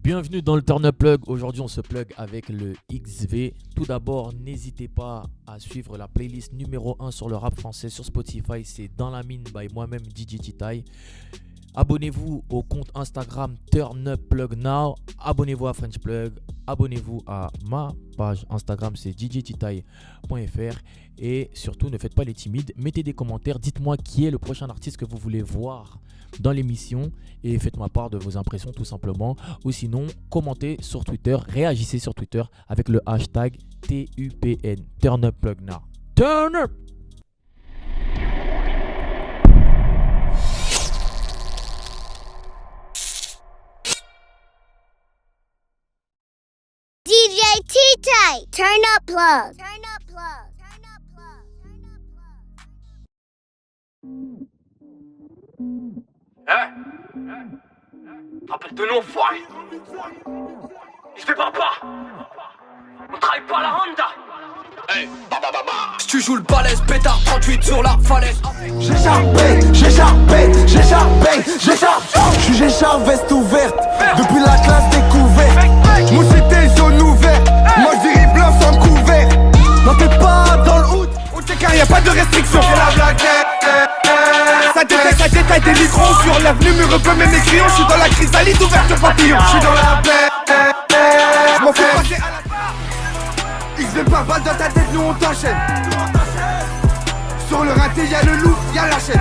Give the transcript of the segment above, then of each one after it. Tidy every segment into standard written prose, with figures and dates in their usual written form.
Bienvenue dans le Turn Up Plug. Aujourd'hui, on se plug avec le XV. Tout d'abord, n'hésitez pas à suivre la playlist numéro 1 sur le rap français sur Spotify. C'est Dans la mine by moi-même, DJ Titaï. Abonnez-vous au compte Instagram Turn Up Plug Now. Abonnez-vous à French Plug. Abonnez-vous à ma page Instagram, c'est djtitaï.fr. Et surtout, ne faites pas les timides. Mettez des commentaires. Dites-moi qui est le prochain artiste que vous voulez voir dans l'émission. Et faites-moi part de vos impressions tout simplement. Ou sinon, commentez sur Twitter. Réagissez sur Twitter avec le hashtag TUPN. Turn Up Plug Now. Turn Up! DJ T-Tay, turn up plug. Turn up plug. Turn up plug. Turn up plug. Rappelle-toi nous, enfoiré. Je fais pas. On travaille pas à la Honda. Hey. Si tu joues le balèze, pétard 38 sur la falaise. J'ai j'écharpe, veste ouverte. Depuis la classe découverte. Moi c'était zone ouverte. Moi je dirais blanc sans couvert. Non t'es pas dans le hood. Au car y'a pas de restriction. C'est la blague. Ça détaille des micros sur l'avenue. Me repeux mes crayons. J'suis dans la chrysalide ouverte papillon. J'suis dans la paix. J'm'en fais passer à la barre. XV par balle dans ta tête, nous on t'enchaîne. Sur le raté y'a le loup, y'a la chaîne.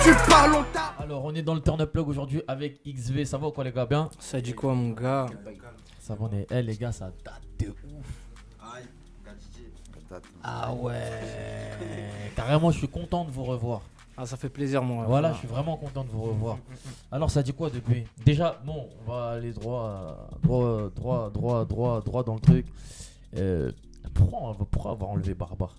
Tu parles longtemps. Alors, on est dans le Turn Up Plug aujourd'hui avec XV. Ça va ou quoi, les gars? Bien? Ça dit quoi, mon gars? Ça va, on est. Les gars, ça date de ouf. Ah ouais. Carrément, je suis content de vous revoir. Ah, ça fait plaisir, moi. Voilà, je suis vraiment content de vous revoir. Alors, ça dit quoi depuis? Déjà, bon, on va aller droit dans le truc. Pourquoi avoir enlevé Barbare?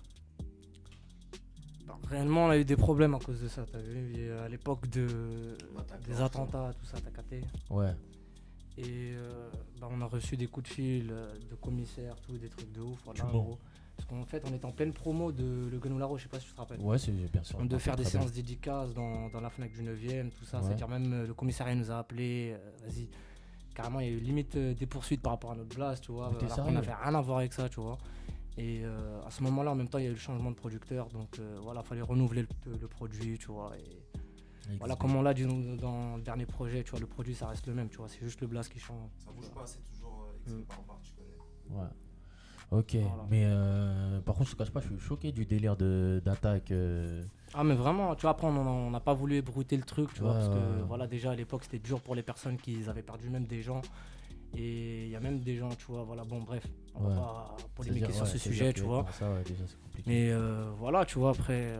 Réellement, on a eu des problèmes à cause de ça, t'as vu? Et à l'époque des attentats, tout ça, t'as capté? Ouais. Et on a reçu des coups de fil de commissaires, tout, des trucs de ouf. Voilà, en Bon. gros. Parce qu'en fait, on était en pleine promo de Le Guenoularo, je sais pas si tu te rappelles. Ouais, c'est bien sûr. On devait faire des très bien. séances dédicaces dans la Fnac du 9ème, tout ça. Ouais. C'est-à-dire même le commissariat nous a appelés, vas-y. Carrément, il y a eu limite des poursuites par rapport à notre blast, tu vois. Mais t'es Alors qu'on sérieux? n'avait rien à voir avec ça, tu vois. Et à ce moment-là, en même temps, il y a eu le changement de producteur. Donc voilà, il fallait renouveler le produit, tu vois. Et voilà, comme on l'a dit dans le dernier projet, tu vois, le produit, ça reste le même, tu vois. C'est juste le blast qui change. Ça bouge pas, c'est toujours Barbare, tu connais. Ouais. Ok, Voilà. mais par contre, je te cache pas, je suis choqué du délire d'attaque. Ah, mais vraiment, tu vois, après, on n'a pas voulu ébruiter le truc, tu vois. Ouais, Parce que ouais. voilà, déjà à l'époque, c'était dur pour les personnes qui avaient perdu même des gens. Et il y a même des gens, tu vois, voilà, bon, bref, on Ouais. va pas polémiquer C'est-à-dire, sur ouais, ce c'est-à-dire sujet, que tu vois. dans ça, ouais, déjà, c'est compliqué. Mais voilà, tu vois, après,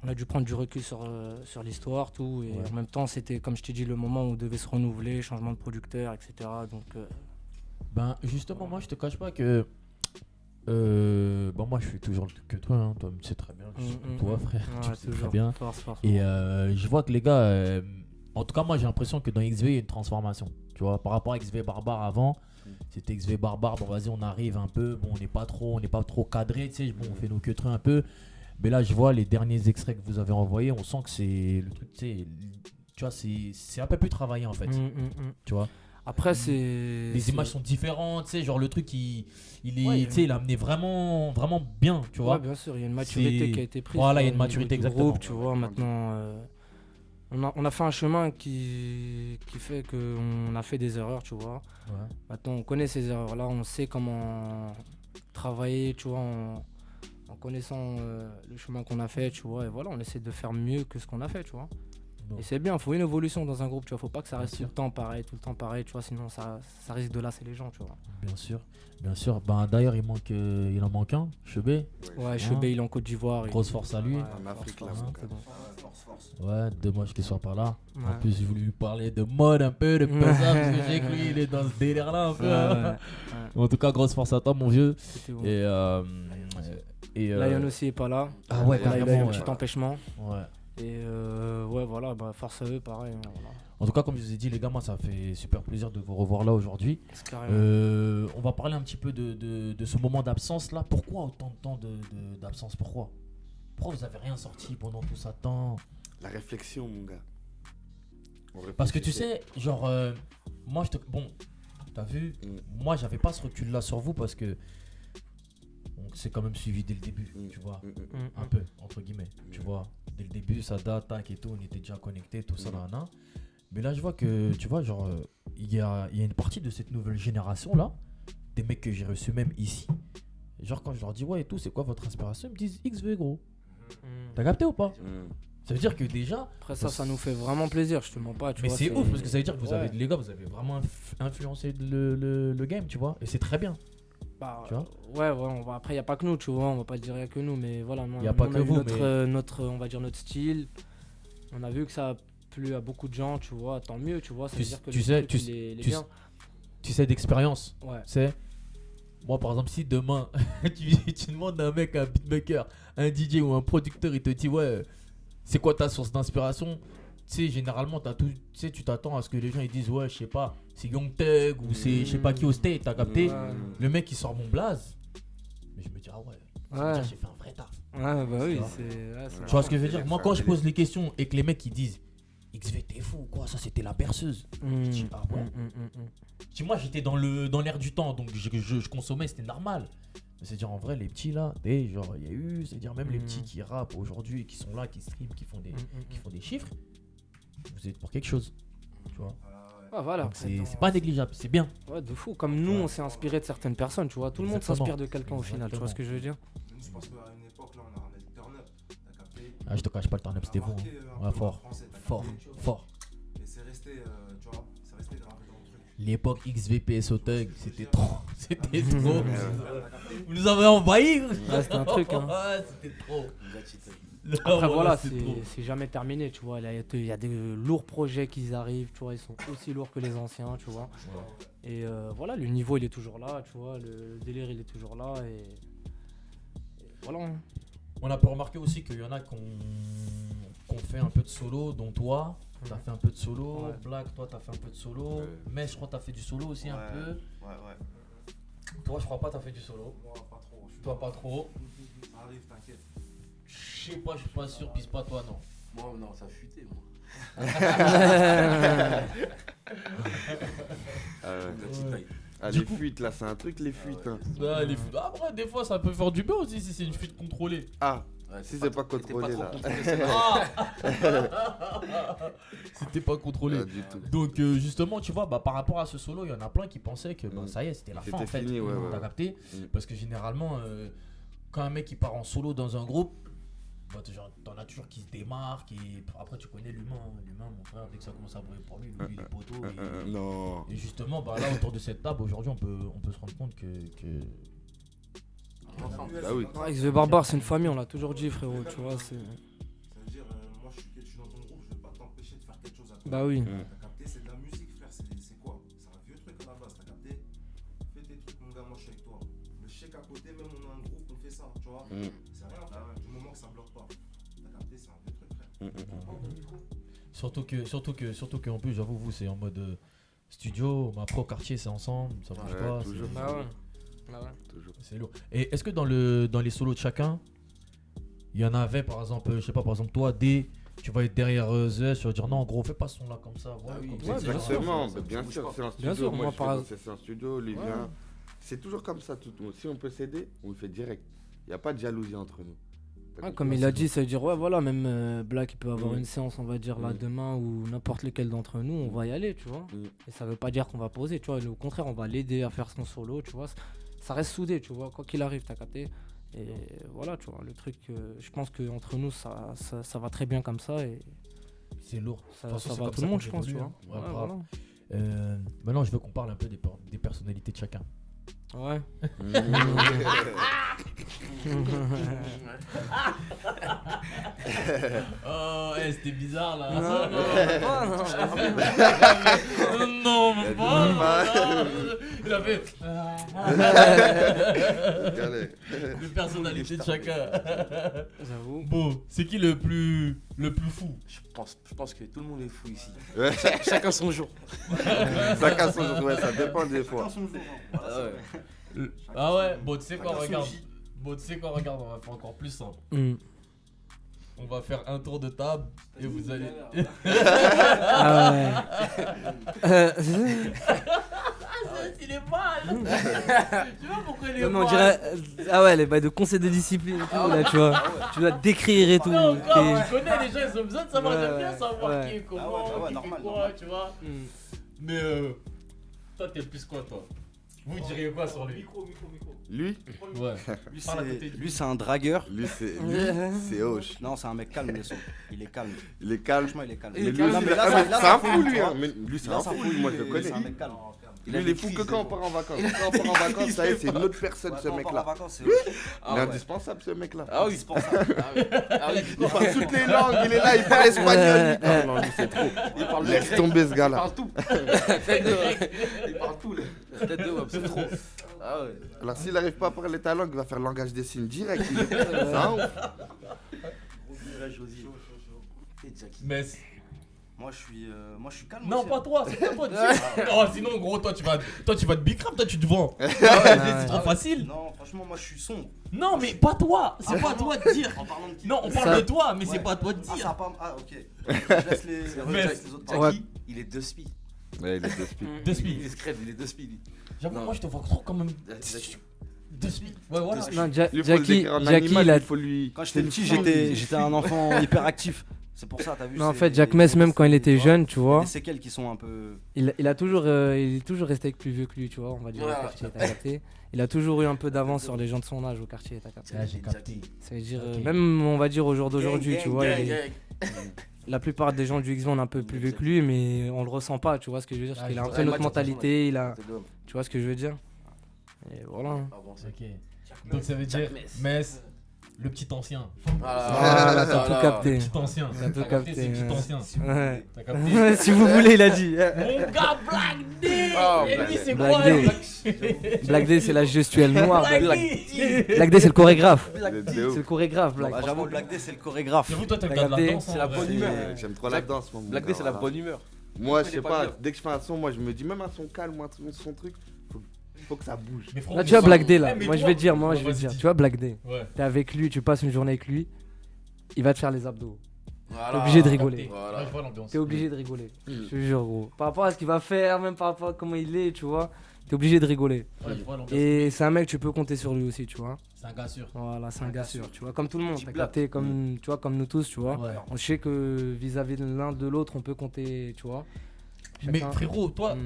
on a dû prendre du recul sur l'histoire, tout. Et Ouais. en même temps, c'était, comme je t'ai dit, le moment où on devait se renouveler, changement de producteur, etc. Donc, Ben, justement, moi, je te cache pas que. Moi, je suis toujours que toi, hein. Toi, tu sais très bien. Je suis toi, frère. Tu le sais très bien. Force. Et je vois que les gars. En tout cas, moi, j'ai l'impression que dans XV, il y a une transformation. Tu vois, par rapport à XV Barbare avant, c'était XV Barbare. Bon, vas-y, on arrive un peu. Bon, on n'est pas trop cadré, tu sais. Bon, on fait nos queues un peu. Mais là, je vois les derniers extraits que vous avez envoyés. On sent que c'est le truc, tu sais. Tu vois, c'est un peu plus travaillé en fait. Tu vois. Après, Les images sont différentes, tu sais, genre le truc il est, Ouais, tu sais, il a amené vraiment bien, tu vois. Ouais, bien sûr, il y a une maturité qui a été prise. Voilà, il y a tu une vois, au maturité, niveau du exactement. groupe, tu vois, maintenant, on a fait un chemin qui fait qu'on a fait des erreurs, tu vois. Ouais. Maintenant, on connaît ces erreurs-là, on sait comment travailler, tu vois, en connaissant le chemin qu'on a fait, tu vois. Et voilà, on essaie de faire mieux que ce qu'on a fait, tu vois. Bon. Et c'est bien, il faut une évolution dans un groupe, tu vois. Faut pas que ça Bien reste tout sûr. le temps pareil, tu vois. Sinon, ça risque de lasser les gens, tu vois. Bien sûr. Ben d'ailleurs, il en manque un, Chebé. Ouais, Chebé, il est en Côte d'Ivoire. Grosse force à lui. En Afrique, là, force, mon c'est gars. bon. Force. Ouais, dommage qu'il soit par là. En Ouais. plus, j'ai voulu lui parler de mode un peu, de pesant, parce que j'ai cru qu'il est dans ce délire-là un peu. Ouais. En tout cas, grosse force à toi, mon vieux. C'était bon. Et Lion aussi est pas là. Ah ouais, Là, il a eu carrément, un petit ouais. empêchement. Ouais. Et ouais, voilà, force à eux, pareil. Hein, voilà. En tout cas, comme je vous ai dit, les gars, moi, ça fait super plaisir de vous revoir là aujourd'hui. C'est carrément. On va parler un petit peu de ce moment d'absence là. Pourquoi autant de temps d'absence? Pourquoi vous avez rien sorti pendant tout ça temps? La réflexion, mon gars. Parce que tu sais, genre, moi, bon, t'as vu, moi, j'avais pas ce recul-là sur vous parce que on s'est quand même suivi dès le début, tu vois, un peu, entre guillemets, tu vois. Dès le début, ça date, tac et tout, on était déjà connectés, tout ça, nan. Mais là, je vois que, tu vois, genre, il y a une partie de cette nouvelle génération-là, des mecs que j'ai reçus même ici. Genre, quand je leur dis, ouais, et tout, c'est quoi votre inspiration? Ils me disent XV, gros. T'as capté ou pas? Ça veut dire que déjà. Après, ça nous fait vraiment plaisir, je te mens pas. Tu mais vois, c'est ouf, parce que ça veut dire que vous avez, les gars, vous avez vraiment influencé le game, tu vois, et c'est très bien. Bah, tu vois après, il n'y a pas que nous, tu vois, on va pas dire qu'il y a que nous, mais voilà, y a pas que vous, notre, on va dire notre style. On a vu que ça a plu à beaucoup de gens, tu vois, tant mieux, tu vois, ça veut dire que tu sais, bien. Tu sais d'expérience, ouais. C'est moi par exemple, si demain tu demandes à un mec, un beatmaker, un DJ ou un producteur, il te dit ouais, c'est quoi ta source d'inspiration? Tu sais, généralement tu t'attends à ce que les gens ils disent ouais, je sais pas, c'est Young Thug ou c'est je sais pas qui au state, t'as capté? Le mec il sort mon blaze, mais je me dis ah ouais, j'ai fait un vrai taf. Ouais, bah oui, c'est. Tu vois ce que je veux dire? Moi quand je pose les questions et que les mecs ils disent XV t'es fou ou quoi, ça c'était la perceuse. Je dis ah ouais. Si moi j'étais dans l'air du temps, donc je consommais, c'était normal. C'est-à-dire en vrai les petits là, genre il y a eu, c'est-à-dire même les petits qui rappent aujourd'hui, qui sont là, qui streament, qui font des chiffres, vous êtes pour quelque chose, tu vois. Ah, voilà. C'est pas négligeable, c'est bien. Ouais, de fou. Comme nous, on s'est inspiré de certaines personnes, tu vois. Tout le monde s'inspire de quelqu'un au final, tu vois ce que je veux dire. Je pense qu'à une époque, là, on a ramené le turn-up. T'as capté? Ah, je te cache pas, le turn-up c'était vous. Ouais, fort. Et c'est resté, tu vois, c'est resté gravé dans le truc. L'époque XVPS au Thug, c'était trop. C'était trop. Vous nous avez envahi. Ouais, c'était un truc, hein. Ouais, c'était trop. Après voilà, c'est jamais terminé, tu vois. Il y a des lourds projets qui arrivent, tu vois, ils sont aussi lourds que les anciens, tu vois. Et voilà, le niveau il est toujours là, tu vois, le délire il est toujours là et voilà. On a pu remarquer aussi qu'il y en a qu'on fait un peu de solo, dont toi, t'as fait un peu de solo, Black, toi t'as fait un peu de solo, mais je crois que t'as fait du solo aussi un peu. Ouais. Toi je crois pas t'as fait du solo. Moi pas trop. Toi pas trop. Ça arrive, t'inquiète. Je sais pas, je suis pas sûr, pisse pas toi non. Moi non, ça fuitait moi. Les fuites là, c'est un truc les fuites. Les fuites. Après des fois ça peut faire du bien aussi si c'est une fuite contrôlée. Ah, si c'est pas contrôlé là. C'était pas contrôlé. Du tout. Donc justement tu vois, par rapport à ce solo, il y en a plein qui pensaient que ça y est, c'était la fin en fait. Fini, T'as capté? Parce que généralement quand un mec il part en solo dans un groupe, t'en as toujours qui se démarquent et après tu connais l'humain, mon frère, dès que ça commence à brûler pour lui il est poteau. Non. Et justement là autour de cette table aujourd'hui on peut se rendre compte que bah oui. XV Barbare c'est une famille, on l'a toujours dit frérot, tu vois. Ça veut dire, moi je suis dans ton groupe, je vais pas t'empêcher de faire quelque chose à toi. Bah oui. T'as capté, c'est de la musique frère, c'est quoi? C'est un vieux truc à la base, t'as capté? Fais tes trucs mon gars, moi je suis avec toi. Le chèque à côté, même on a un groupe, on fait ça, tu vois. C'est rien frère, du moment que ça bloque pas. T'as capté, c'est un vieux truc frère. Surtout que en plus j'avoue vous c'est en mode studio, ma pro quartier c'est ensemble, ça bouge pas. Toujours. Toujours. C'est lourd. Et est-ce que dans les solos de chacun, il y en avait par exemple, je sais pas, par exemple toi, tu vas être derrière The S, tu vas dire non gros fais pas ce son là comme ça. Exactement, bien sûr, c'est un studio. Bien sûr, moi je c'est un studio, lui vient. C'est toujours comme ça, si on peut s'aider, on le fait direct. Il n'y a pas de jalousie entre nous. Comme il a dit, ça veut dire ouais voilà, même Black il peut avoir une séance on va dire là demain ou n'importe lequel d'entre nous, on va y aller, tu vois. Et ça veut pas dire qu'on va poser, tu vois, au contraire on va l'aider à faire son solo, tu vois. Ça reste soudé, tu vois, quoi qu'il arrive, t'as capté. Et voilà, tu vois, le truc, je pense qu'entre nous ça va très bien comme ça et c'est lourd. Ça va à tout le monde, je pense, tu vois. Voilà. Maintenant je veux qu'on parle un peu des personnalités de chacun. Ouais. Oh, c'était bizarre là. Non, il a fait. Les personnalités de chacun. J'avoue. Bon, c'est qui le plus fou? Je pense que tout le monde est fou ici. Chacun son jour. Chacun son jour, ouais, ça dépend des fois. Ah ouais, bon tu sais quoi, regarde. On va faire encore plus simple. On va faire un tour de table et vous allez. Ah ouais. Il est mal. Tu vois pourquoi il est Non, mais mal. on dirait. Ah ouais, les bails de conseil de discipline et tout, là, tu vois. Tu dois décrire et tout. Non, encore, t'es- tu connais les gens, ils ont besoin de savoir, Ouais, j'aime bien savoir ouais. qui est comment, Ah ouais, qui fait normal, quoi, normal. tu vois. Hmm. Mais toi, t'es plus quoi, toi? Vous diriez quoi sur lui? Lui, Ouais. Lui, Parle à côté de lui. lui, c'est un dragueur. lui c'est Hoche. Non, c'est un mec calme, le son. Il est calme. Il est calme. Franchement, il est calme. Mais lui, Non, mais là, ah, ça- mais là, c'est ça un fout, fou tu lui, vois. hein. Mais lui c'est Là, un ça fou, fout, moi je le lui, connais. C'est un mec calme. Lui il est fou que quand on part en vacances. Quand on part en vacances, ça y est, c'est une autre personne ce mec là. Il est indispensable ce mec là. Ah oui, c'est pour ça. Il parle toutes les langues, il est là, il parle espagnol. Non, lui c'est trop. Il parle Laisse tomber ce Il gars là. parle tout. Il parle tout, là. Tête de web, c'est trop. Ah ouais. Alors s'il n'arrive pas à parler ta langue, il va faire langage des signes direct. C'est un ouf. Mais. Moi, je suis calme. Non, aussi, pas hein. toi, c'est pas toi. Oh, sinon, gros, toi, tu vas te bicrap, toi, tu te vends. ouais. C'est trop facile. Non, franchement, moi, je suis sombre. Non, mais pas toi. C'est pas à toi de dire. En parlant de qui Non, on Ça- parle de toi, mais c'est Ouais. pas à toi de Ah, ça dire. va pas. Ah, ok. Je laisse les Mais- autres Ouais. parler. Il est 2 spi. Ouais, il est de speed. Deux Il speed. est scred, il est 2 spi, lui. J'avoue, Non. moi, je te vois trop quand même. Deux speed. Ouais, voilà. Non, Il faut le Jackie, décrire en Jackie, animal, il a. il faut lui. Quand j'étais petit, j'étais un enfant hyper actif. C'est pour ça, t'as vu. Non, en c'est- fait, Jack Mess, même quand il était jeune, tu il y a vois, des séquelles qui sont un peu. il est toujours resté avec plus vieux que lui, tu vois, on va dire, au Ouais. quartier, t'as capté. Il a toujours eu un peu d'avance sur les gens de son âge au quartier, t'as capté. Ouais, j'ai capté. Ça veut dire, Ok. même, on va dire, au jour d'aujourd'hui, Gang, tu vois, gang, il est- gang. la plupart des gens du XV, on est un peu plus vieux que lui, mais on le ressent pas, tu vois ce que je veux dire, parce Ah, qu'il a un je peu vois. notre mentalité, il a, Tête de web. tu vois ce que je veux dire. Et voilà. hein. Ah bon, c'est- Ok. Donc, ça veut dire Metz, le petit ancien. Voilà, t'as tout Le capté. petit ancien. T'as tout T'as capté, c'est le capté, petit ancien. Ouais. T'as capté. Si vous voulez, il a dit. Mon gars, Black D. Oh, Et Black lui, D. c'est Black quoi D. lui Black D, c'est la gestuelle noire. Black D. Black D, c'est le chorégraphe. Il est de C'est ouf. le chorégraphe, Black. Bah, j'avoue, Black D, c'est le chorégraphe. J'avoue, toi, t'as le T'as gars de la capté, danse. c'est la bonne humeur. J'aime trop la danse, moi. mon Black gars, D, c'est la voilà. bonne humeur. Moi, Il je est sais pas pas, bien. dès que je fais un son, moi je me dis, même un son calme, son truc, faut que ça bouge. Mais Là, tu vois, Black D, là. Eh, mais Moi, je toi- vais te dire, moi, je Ouais, vais te vas-y, dire. dis. Tu vois, Black D. Ouais. T'es avec lui, tu passes une journée avec lui. Il va te faire les abdos. Voilà. T'es obligé de Capté. rigoler. Voilà. Ouais, je vois l'ambiance. T'es obligé de rigoler. Je te jure, gros. Par rapport à ce qu'il va faire, même par rapport à comment il est, tu vois. T'es obligé de rigoler. Ouais, je vois l'ambiance. Et c'est un mec, tu peux compter sur lui aussi, tu vois. C'est un gars sûr. Voilà, c'est un gars sûr, tu vois. Comme tout le monde, Petit t'as blague. capté, comme, tu vois, comme nous tous, tu vois. Ouais. On sait que vis-à-vis de l'un de l'autre, on peut compter, tu vois. Mais Chacun- frérot, toi, Mm.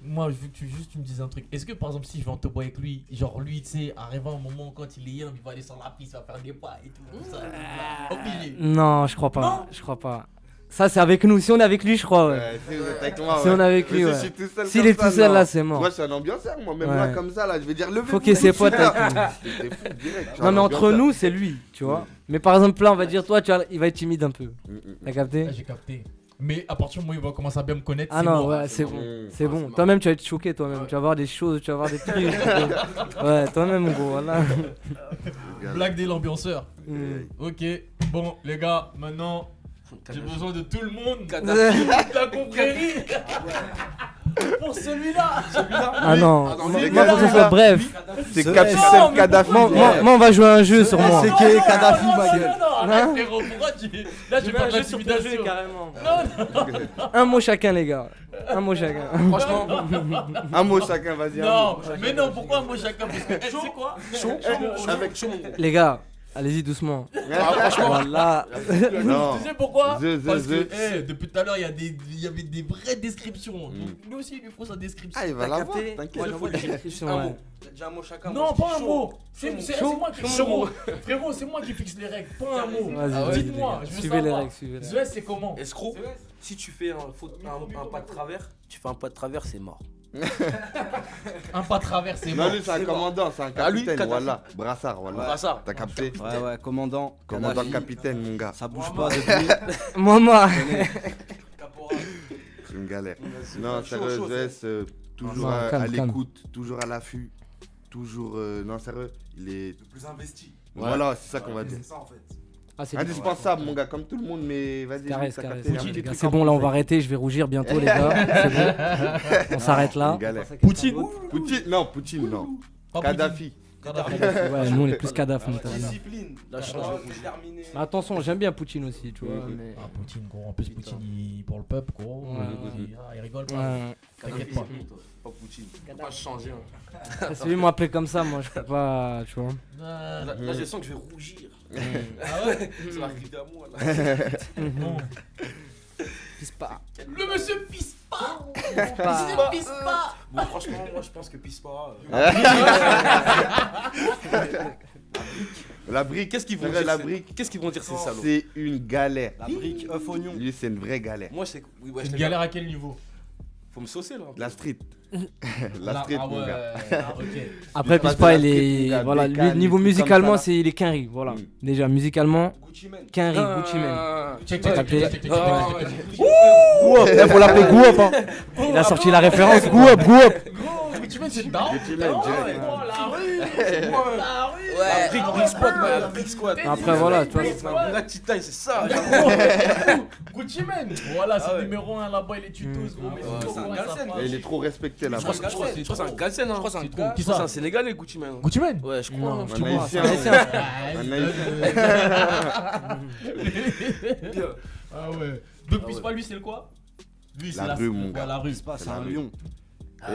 moi, je veux que tu me dises un truc. Est-ce que par exemple, si je vais en top avec lui, genre lui, tu sais, arrivant au moment quand il est young, il va aller sur la piste, il va faire des pas et tout. Ça, obligé. Non, je crois pas. Non. Je crois pas. Ça, c'est avec nous. Si on est avec lui, je crois, ouais. Si vous êtes avec moi, Si ouais. on est avec Mais lui, si ouais. je suis tout seul S'il comme est tout ça, seul, non. là, c'est mort. Moi, je suis un ambianceur, moi, même Ouais. là, comme ça, là, je vais dire, levez-vous. Faut qu'il y ait ses potes avec lui. T'es fou, direct. je suis Non, un mais entre ambianceur. nous, c'est lui, tu vois. Mais par exemple, là, on va dire, toi, tu vois, il va être timide un peu. T'as capté? Ah, j'ai capté. Mais à partir du moment où il va commencer à bien me connaître, Ah c'est non, mort. ouais, c'est bon. bon. C'est bon. Toi-même, tu vas être choqué, toi-même. Tu vas voir des choses, tu vas voir des trucs. Ouais, toi-même, gros, voilà. Black D l'ambianceur. Mm. Ok, bon, les gars, maintenant, j'ai besoin de tout le monde. Kadhafi. Toute la confrérie. Pour celui-là. Ah non, Ah non, moi, les moi, gars, faut que ce soit bref. C'est Non, Capitaine mais Kadhafi. Moi, on va jouer à un jeu sur moi. C'est qui est Kadhafi, ma gueule. Non, arrête, frérot, pourquoi tu. Là, tu parles d'intimidation. carrément. Non, Un mot chacun, les gars. Un mot chacun. Franchement, Un mot chacun, vas-y. un non, mot. mais non, pourquoi moi chacun? Parce que, tu sais quoi? Avec chaud, mon gros. Les gars, allez-y doucement. Ah, franchement, Voilà. Non. Tu sais pourquoi? The, Parce que, the. depuis tout à l'heure, il y avait des vraies descriptions. Donc, lui aussi, il lui faut sa description. Ah, il va T'as l'avoir, capté? t'inquiète. Moi, j'envoie des descriptions, un ouais. mot. T'as déjà un mot chacun. Non, moi, je pas dis un chaud. mot. C'est moi qui Chaud. Frérot, c'est moi qui fixe les règles, pas un mot. Vas-y, Ah ouais, vas-y, dites-moi, les je gars. veux Suivez les savoir. règles, suivez les règles. Zuez, c'est comment? Escroc, si tu fais un pas de travers, tu fais un pas de travers, c'est mort. Un pas de travers, c'est Non, mort. lui, c'est un C'est commandant, c'est un Ah, lui, capitaine, Kadhafi. voilà. Brassard, voilà. Brassard. T'as capté? Ouais, ouais, commandant. Commandant Kadhafi. capitaine, mon gars. Ça bouge pas depuis. Moi. C'est une galère. Non, Chaud, sérieux, chaud, ZS, toujours Non, à calme, calme. l'écoute, toujours à l'affût, toujours. Non, sérieux, il est. Le plus investi. Voilà, c'est ça qu'on va dire. C'est ça en fait. Ah, c'est Indispensable, mon gars, comme tout le monde, mais vas-y, Caresse, t'as caresse. capté, il y a un Les petit gars, truc c'est en bon, là, on plus. va arrêter. Je vais rougir bientôt, les gars. C'est bon. On s'arrête là. Une galère. Poutine. Poutine, non, Poutine, non. Pas Kadhafi. Ouais, nous on est plus Kadhafi, on est italien. Discipline. La chance, déterminé. Mais attention, j'aime bien Poutine aussi, tu vois. Mais... Ah, Poutine, gros. En plus, Poutine, pour le peuple, gros. Il rigole pas. Ouais. T'inquiète pas. Pas Poutine. Faut pas changer. Si lui m'appelait comme ça, moi je peux pas, tu vois. Là, je sens que je vais rougir. Ah ouais. Ça va arriver à moi là. Non. Pisse pas. Le monsieur pisse pas. Pisse pas. Bon, franchement, moi je pense que pisse pas. La brique, Qu'est-ce qu'ils vont la dire brique, Qu'est-ce qu'ils vont dire ces salauds? c'est une galère. La brique, œuf, oignon. Lui, c'est une vraie galère. Moi, c'est. Oui, ouais, Une je te galère à quel niveau? Faut me saucer là. La street. La street, ah mon ouais. gars. Ah, ok. Après, Pas pisse de pas, la il street, est. mon gars, Voilà, Beckham, lui, niveau des trucs comme musicalement, ça, c'est il est Quinry, voilà. Mm. Déjà, musicalement, Gucci Mane. Quinry, Gucci Mane. Check, Ouais, check, check, check, check, check, Ah, check, check. Gouop, il faut l'appeler Gouop, hein. Il a sorti la référence, Gouop. Gros, Gucci Mane, c'est down. Gucci Mane, direct. La rue. La rue. La brick squad, la brick squad. Après, voilà, tu vois. C'est un black Titan, c'est ça. Gucci Mane. Voilà, c'est Ah ouais. numéro 1 là-bas, il est tutos, gros. Mais Ouais, c'est un Galsen. Et il est trop respecté là-bas. Je crois que c'est un Galsen. Je crois que c'est un Qui gars. ça C'est un Sénégalais, Gucci Mane. Gucci Mane. Ouais, je crois. Non, hein, je tu Un vois. haïtien. Un haïtien. Ah ouais. Donc, pisse pas, lui, c'est le quoi? Lui, c'est La rue, mon gars. La rue. C'est pas, c'est la un rue. lion. Et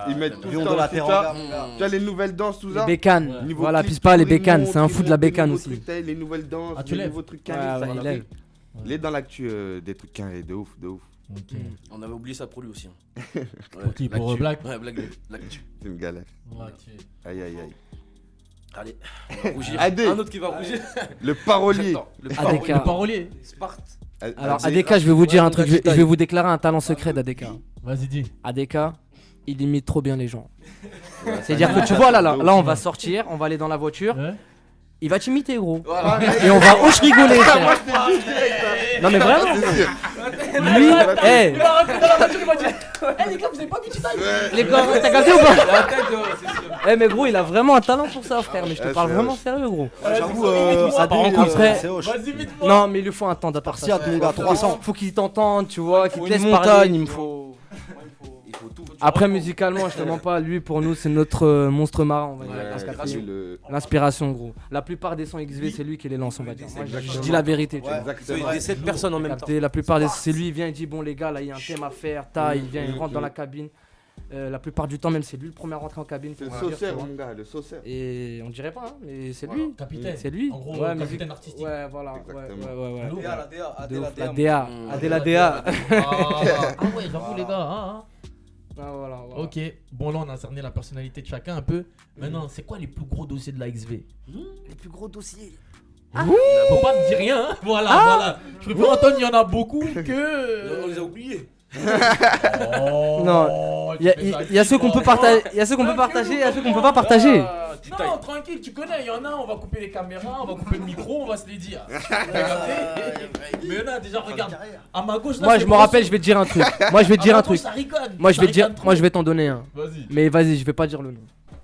ils mettent tout le Lion de temps la tout terre ça. en gamme. Tu as les nouvelles danses, tout Les ça. bécanes. Niveau Voilà, clip, pisse pas, les toujours, bécanes. ils C'est un montent, fou de la ils montent les bécane nouveaux aussi. trucs, t'as Les nouvelles danses, Ah, tu les lèves. nouveaux trucs Ouais, carrés. ouais, ça, il il lève. fait. Il est dans l'actu des trucs carrés, de ouf, de ouf. Ok. On avait oublié ça pour lui aussi. hein. Pour qui? Pour L'actu. Black? Ouais, l'actu. C'est une galère. Ok. Aïe, aïe, aïe. Allez, on va rougir. Adé. Un autre qui va rougir. Le parolier. Attends, le ADK. Le parolier. Sparte. Alors, ADK, je vais vous dire un truc. Je vais vous déclarer un talent secret d'ADK. Vas-y, dis. ADK, il imite trop bien les gens. C'est-à-dire que tu vois, là, on va sortir, on va aller dans la voiture. Ouais. Il va t'imiter, gros. Voilà. Et on va hoche rigoler, frère. Moi, je t'ai dit direct. Non, mais vraiment. C'est sûr. Lui, hey, Il va rentrer dans la voiture, il va dire Eh les gars, vous avez pas vu Tita? les gars, t'as capté ou pas? La tête, c'est sûr. Eh, mais gros, il a vraiment un talent pour ça, frère. Mais je te parle c'est vraiment hoche. sérieux, gros. J'avoue, ça part en Adé, couille. Après- c'est hoche. Vas-y, vite, moi. Non, mais il lui faut un temps d'adaptation. Spartiate, mon gars, 300. Faut qu'il t'entende, tu vois, qu'il Faut te une laisse montagne, parler. il me faut. Il faut tout. Après, musicalement, je te mens pas, lui, pour nous, c'est notre monstre marin, on va dire. Ouais, Parce qu'après, c'est le- l'inspiration, gros. La plupart des sons XV, c'est lui qui les lance, on va dire. Moi, je Exactement. dis la vérité, tu vois. Exactement. Il y a 7 personnes en même temps. Capté, la plupart des c'est lui, il vient, il dit bon les gars là il y a un thème à faire, il vient, il rentre dans la cabine. La plupart du temps même c'est lui le premier à rentrer en cabine. C'est le faut dire, tu sauceur, vois. mon gars, le sauceur. Et on dirait pas hein, mais c'est lui. Capitaine. C'est lui. En gros, Ouais, capitaine musique- artistique. Ouais voilà, Exactement. ouais. Lourd. DA, la DA, De Adé, ouf, la la DA. DA, Adé la DA. Ah ouais, j'avoue les gars. Ah, voilà. Ok, bon là on a cerné la personnalité de chacun un peu. Maintenant, c'est quoi les plus gros dossiers de la XV? Les plus gros dossiers. Faut pas me dire rien, hein. Voilà. Je préfère entendre, il y en a beaucoup On que. les a oubliés. Oh, Non, tu Il y a- fais ça il y a ceux qu'on peut partager, il y a ceux qu'on peut partager, il y a ceux qu'on peut pas partager. Non, tranquille, tu connais, il y en a, on va couper les caméras, on va couper le micro, on va se les dire. Mais il y en a déjà, regarde, à ma gauche là. Moi c'est je me Brosso. rappelle, je vais te dire un truc. Moi je vais te À dire ma un gauche, truc. ça rigole. Moi je Ça vais te dire, rigole trop. moi je vais t'en donner un. Vas-y, Mais vas-y, je vais pas dire le nom.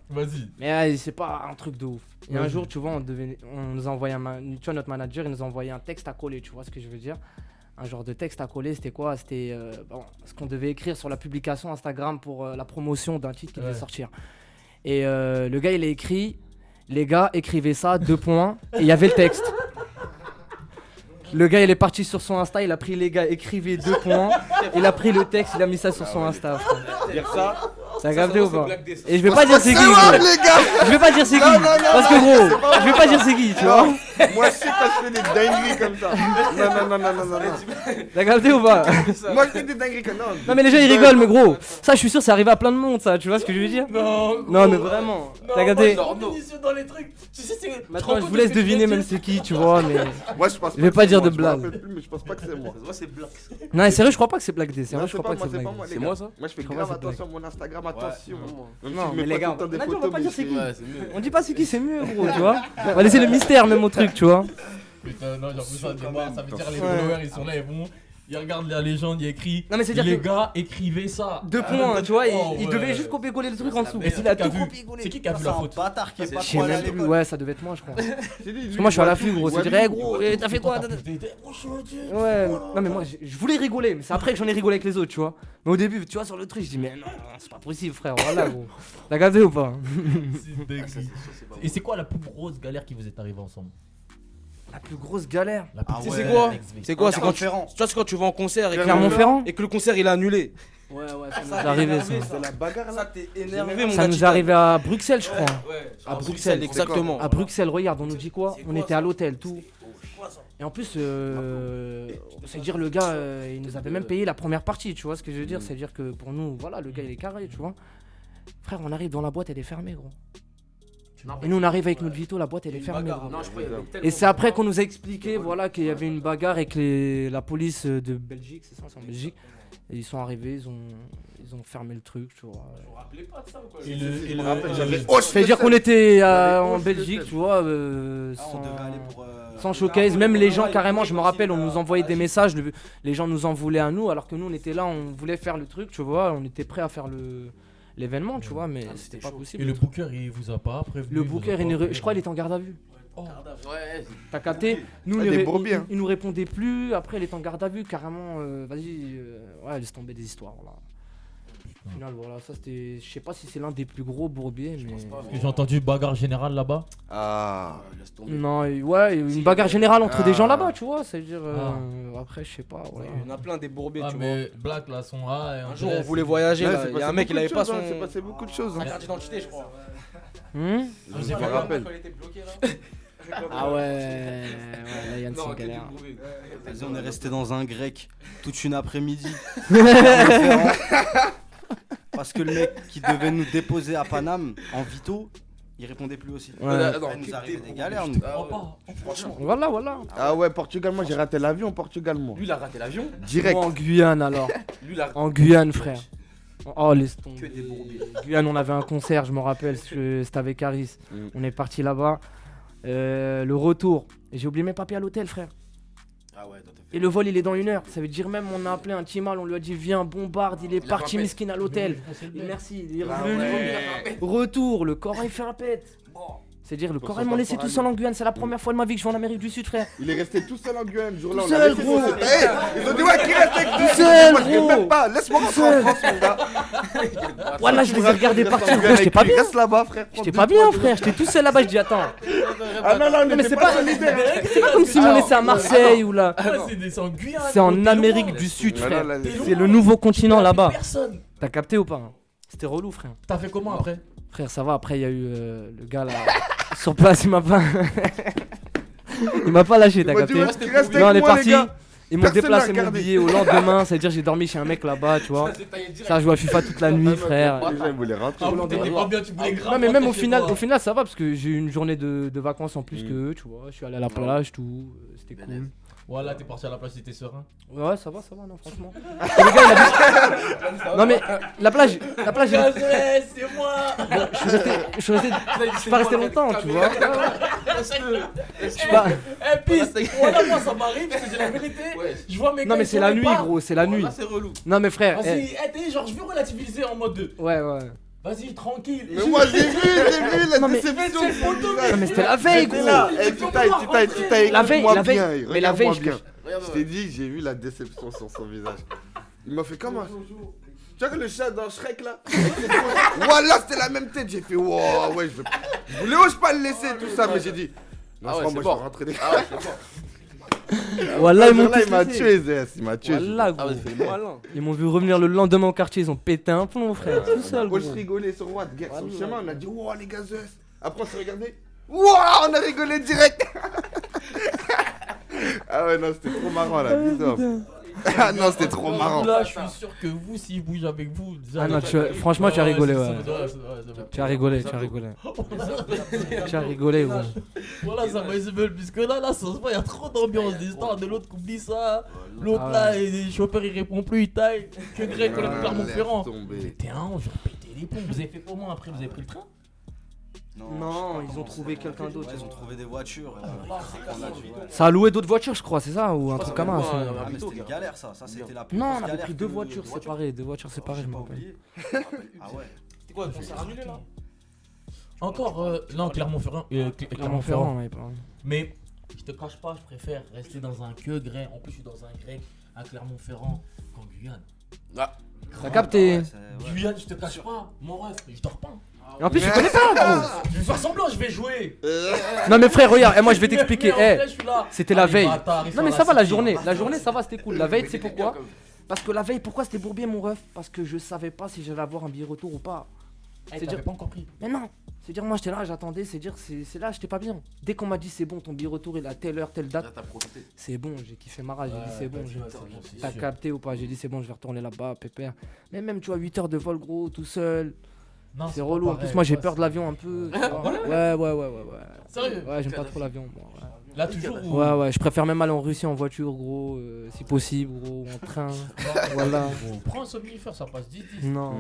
vas-y. Mais c'est pas un truc de ouf. Et un Vas-y. jour, tu vois, on nous a envoyé tu vois, notre manager, il nous a envoyé un texte à coller, tu vois ce que je veux dire? Un genre de texte à coller, c'était quoi? C'était ce qu'on devait écrire sur la publication Instagram pour la promotion d'un titre qui devait Ouais. sortir. Et le gars, il a écrit, les gars, écrivez ça, 2 points, et il y avait le texte. Le gars, il est parti sur son Insta, il a pris les gars, écrivez 2 points, il a pris le texte, il a mis ça sur son Insta. frère. Dire ça. Ça a capté ou pas? Black Death. Et je vais pas dire c'est qui, C'est gros. vrai, les gars. Je vais pas dire c'est qui, parce que gros, je vais pas dire c'est qui, tu vois. Moi, je sais quand je fais des dingueries comme ça. Non. T'as capté ou pas? Moi, je fais des dingueries comme ça. Non mais les gens ils rigolent mais gros, ça je suis sûr c'est arrivé à plein de monde ça, tu vois ce que je veux dire? Non mais vraiment, t'as capté? Moi, dans les trucs. Tu sais, c'est. Maintenant je vous laisse deviner même c'est qui tu vois mais... Moi, je pense Je vais que pas c'est dire moi, de je me blague. rappelle plus, mais je pense pas que c'est moi. Moi, c'est Black. Non mais sérieux je crois pas que c'est Black D, c'est Non, vrai je c'est crois pas pas que moi, c'est c'est pas Black moi, D. les C'est gars. moi, ça? Moi, je fais Je crois pas grave que c'est attention à mon Instagram, attention. Même Non si je mais mets les pas gars, tout le temps des on photos, va pas mais dire c'est qui. Ouais, c'est mieux. On dit pas c'est qui c'est mieux gros tu vois. On va laisser le mystère même au truc tu vois. Putain, non, j'avoue, ça Quand démarre, même. ça veut dire les Ouais. followers ils sont là, Il regarde la légende, il y a écrit. Non, mais c'est-à-dire les que- gars, écrivez ça. 2 points, tu vois, il ouais. devait juste copier-coller le truc en dessous. Mais Il a tout vu. copié-collé. C'est qui a vu la faute? Bâtard qui est pas Je sais trop allé à même plus, l'école. ouais, ça devait être moi, je crois. Parce J'ai dit, que moi, je suis à l'affût, gros. C'est Wally, dire, gros, t'as fait quoi? Ouais. Ouais, non mais moi je voulais rigoler, mais c'est après que j'en ai rigolé avec les autres, tu vois. Mais au début, tu vois, sur le truc, je dis mais non, c'est pas possible, frère, voilà gros. T'as capté ou pas? Et c'est quoi la plus grosse galère qui vous est arrivée ensemble? La plus grosse galère. La plus Ah grosse ouais. C'est quoi galère, XV. C'est quoi? C'est quand tu Clermont-Ferrand. tu vois, c'est quand tu vas en concert Clermont-Ferrand. et que le concert il a annulé. Ouais, ça nous est arrivé ça. C'est la bagarre là. Ça t'es énervé mon Ça gars. nous est arrivé à Bruxelles, je crois. Ouais, À à Bruxelles, Bruxelles, exactement. À Bruxelles, regarde, on nous dit quoi? C'est On quoi, était ça à l'hôtel, tout. Et en plus, c'est-à-dire le gars, il nous avait même payé la première partie, tu vois ce que je veux dire? C'est-à-dire que pour nous, voilà, le gars il est carré, tu vois. Frère, on arrive dans la boîte, elle est fermée, gros. Et nous on arrive avec notre Vito, la boîte elle est fermée, gros. Non, je crois qu'il y avait tellement Et c'est après qu'on nous a expliqué voilà, qu'il y avait une bagarre avec la police de Belgique, c'est ça, c'est en Belgique. Et ils sont arrivés, ils ont fermé le truc, tu vois. Je me rappelais pas de ça ou quoi? C'est-à-dire qu'on était en Belgique, tu vois, Ah, on devait aller pour. sans showcase. Même les gens, carrément, je me rappelle, on nous envoyait des messages, les gens nous en voulaient à nous, alors que nous on était là, on voulait faire le truc, tu vois, on était prêt à faire l'événement, tu vois, mais c'était pas possible. Et le booker, il vous a pas prévenu? Le booker, je crois, il était en garde à vue. Ouais. T'as capté? Nous, Ah, des brebis, hein. il nous répondait plus. Après, il est en garde à vue, carrément. Vas-y, ouais, laisse tomber des histoires. Là. Au final, voilà, ça c'était. Je sais pas si c'est l'un des plus gros bourbiers, mais. Parce que j'ai entendu bagarre générale là-bas. Ah. Laisse tomber. Non, ouais, une bagarre générale entre des gens Ah. là-bas, tu vois. C'est-à-dire. Après, je sais pas. Ouais. Il y en a plein des bourbiers, Ah, tu vois. mais Black là, son A. Un jour, on voulait voyager, Ouais, là. c'est Il y a passé un mec, il beaucoup avait de pas choses, son. hein, c'est passé beaucoup de choses. Sa hein. carte d'identité, je crois. Je me rappelle. Quand il était bloqué là. Ah ouais, là, Yann, c'est Non, une galère. Vas-y, on est resté dans un grec toute une après-midi. Parce que le mec qui devait nous déposer à Paname en Vito, il répondait plus aussi. Ouais. Il nous arrivait des galères, nous. Franchement. Voilà. Ah ouais, Portugal, moi j'ai raté l'avion au Portugal, moi. Lui, il a raté l'avion. Direct. Moi, en Guyane, alors. Lui, il a En Guyane, frère. Oh, laisse tomber. que des bourbiers. Guyane, on avait un concert, je me rappelle, c'était avec Harris. On est parti là-bas. Le retour, j'ai oublié mes papiers à l'hôtel, frère. Ah ouais, toi, t'as Et le vol, il est dans 1 heure. Ça veut dire même, on a appelé un Timal, on lui a dit viens, bombarde. Il est a parti, fait un miskin à l'hôtel. Merci, il est revenu. ouais. Retour, le Coran, il fait un pète. C'est-à-dire, le Pour Coran, son ils m'ont laissé passeport tout seul en Guyane. C'est la première fois de ma vie que je vais en Amérique du Sud, frère. Il est resté tout seul en Guyane, ce jour-là. Tout on l'a seul, laissé gros. tout seul. Hey, ils ont dit ouais, qui reste avec nous seul, Moi, je viens gros. même pas. Laisse-moi rentrer en France, mon gars. Voilà, je les ai regardés Reste en partir, Guyane gros. J'étais avec pas lui, bien. Reste là-bas, frère. J'étais pas bien, frère. J'étais tout seul là-bas. Je dis attends. Ah non, non, mais mais c'est c'est pas- pas solidaire. C'est pas comme si on laissait à Marseille ou là. C'est en Guyane. C'est en Amérique du Sud, Voilà, frère. là, C'est le nouveau continent là-bas. Personne. T'as capté ou pas hein? C'était relou, frère. T'as fait comment après? Frère, ça va. Après, il y a eu le gars là sur place. Il m'a pas. Il m'a pas lâché, t'as Il m'a dit, capté? ouais, qui reste Non, on avec est moi, parti. les gars. Ils m'ont Personne déplacé l'a mon regardé. billet au lendemain. C'est-à-dire, j'ai dormi chez un mec là-bas, tu vois. Ça a joué à FIFA toute la nuit, frère. Les gens, ils voulaient rentrer. Ah, t'étais pas bien, tu voulais grave. Non, mais même au rentrer chez final, toi. au final, ça va parce que j'ai eu une journée de vacances en plus que eux, tu vois. Je suis allé à la plage, tout. C'était cool. Voilà, t'es parti à la place, t'étais serein. Ouais, ça va, non, franchement. Et le gars, il a dit- Non, mais la plage. C'est moi. Bon, je suis pas resté longtemps, tu vois. Je suis pas- Eh, pisse. Voilà, moi ça m'arrive, parce que j'ai la vérité. Je vois mes gars. Non, mais ils c'est sont la même nuit, pas. gros, c'est la nuit. Là, c'est relou. Non, mais frère. Vas-y, t'es genre, je veux relativiser en mode de. Ouais. Vas-y, tranquille. Mais moi, j'ai vu la Non, mais- déception. c'est le poteau, Non, mais c'était la veille, J'étais gros. là. Eh, Titaï, La veille, écoute-moi la veille. bien. Mais la veille, Regarde-moi bien. Regarde, Je t'ai dit, j'ai vu la déception sur son visage. Il m'a fait comment? Tu vois que le chat dans Shrek là? Voilà, c'était la même tête. J'ai fait, wow, ouais, je voulais pas le laisser, tout ça, mais j'ai dit, non, Ah je ouais, crois, c'est moi, je bon. vais rentrer des Ah ouais, c'est bon. Voilà, ils m'ont Là, il m'a tous tué, Zès, il m'a tué. Voilà, Ah gros. ouais, c'est malin. Ils m'ont vu revenir le lendemain au quartier, ils ont pété un plomb, frère. Tout seul, Moi, je gros. rigolais sur Watt, guerre sur le Voilà. chemin, on a dit, wow, les gars, Zès. Après, on s'est regardé, wow, on a rigolé direct. Ah ouais, non, c'était trop marrant là, bizarre. Ah non, c'était trop marrant. Là, je suis sûr que vous, si je bouge avec vous. Ah non, franchement, tu as rigolé, ouais. Tu Tu as rigolé. Tu as rigolé, gros. Voilà, ça m'a élevé puisque là, ça se voit, il y a trop d'ambiance, des histoires de l'autre qui oublie ça. L'autre Ah là, et le chauffeur il répond plus, il taille. Que Greg, on est Clermont-Ferrand. Laisse tomber. C'était un ange, j'ai pété les plombs. Vous avez fait comment après? Vous avez pris le train? Non, ils ont trouvé quelqu'un d'autre. Ouais, ils ont trouvé des voitures. Ça a loué d'autres voitures, je crois, c'est ça? Ou un truc comme ça? Ah, mais c'était une galère, ça. Ça, c'était la plus Non, grosse on avait galère pris que- deux voitures séparées, je me Pas rappelle. oublié. Ah ouais. C'est quoi, le concert annulé là? Encore, non, Clermont-Ferrand. Clermont-Ferrand, ouais, pardon. Mais je te cache pas, je préfère rester dans un queue grec. En plus, je suis dans un grec à Clermont-Ferrand qu'en Guyane. T'as capté? Ouais, c'est- ouais. Guyane, je te cache pas, mon ref, je dors pas. Et en plus, tu connais pas, gros! Je vais faire semblant, je vais jouer. Non, mais frère, regarde, moi je vais Mais t'expliquer. en vrai, je suis là. C'était la Allez, veille. bâtard, ils Non, sont mais à ça va la cité. journée. La journée, ça va, c'était cool. La veille, tu sais pourquoi? Parce que la veille, pourquoi c'était bourbier, mon ref? Parce que je savais pas si j'allais avoir un billet retour ou pas. Eh, C'est t'avais dire- pas encore pris. Mais non! C'est dire, moi j'étais là, j'attendais, c'est dire, c'est là, j'étais pas bien. Dès qu'on m'a dit c'est bon, ton billet retour il est à telle heure, telle date, Là, t'as profité. c'est bon, j'ai kiffé ma rage, j'ai dit c'est bon, c'est t'as sûr. capté ou pas? J'ai dit c'est bon, je vais retourner là-bas, pépère. Mais même, tu vois, 8 heures de vol, gros, tout seul, Non, c'est pas relou. En pareil, plus, moi j'ai ouais, peur de l'avion un peu. tu vois. Ouais. Sérieux? Ouais, j'aime pas trop l'avion, moi. Là, toujours. ou- Ouais, je préfère même aller en Russie en voiture, gros, si possible, gros, ou en train. Voilà. Bon, prends un somnifère, ça passe 10-10. Non.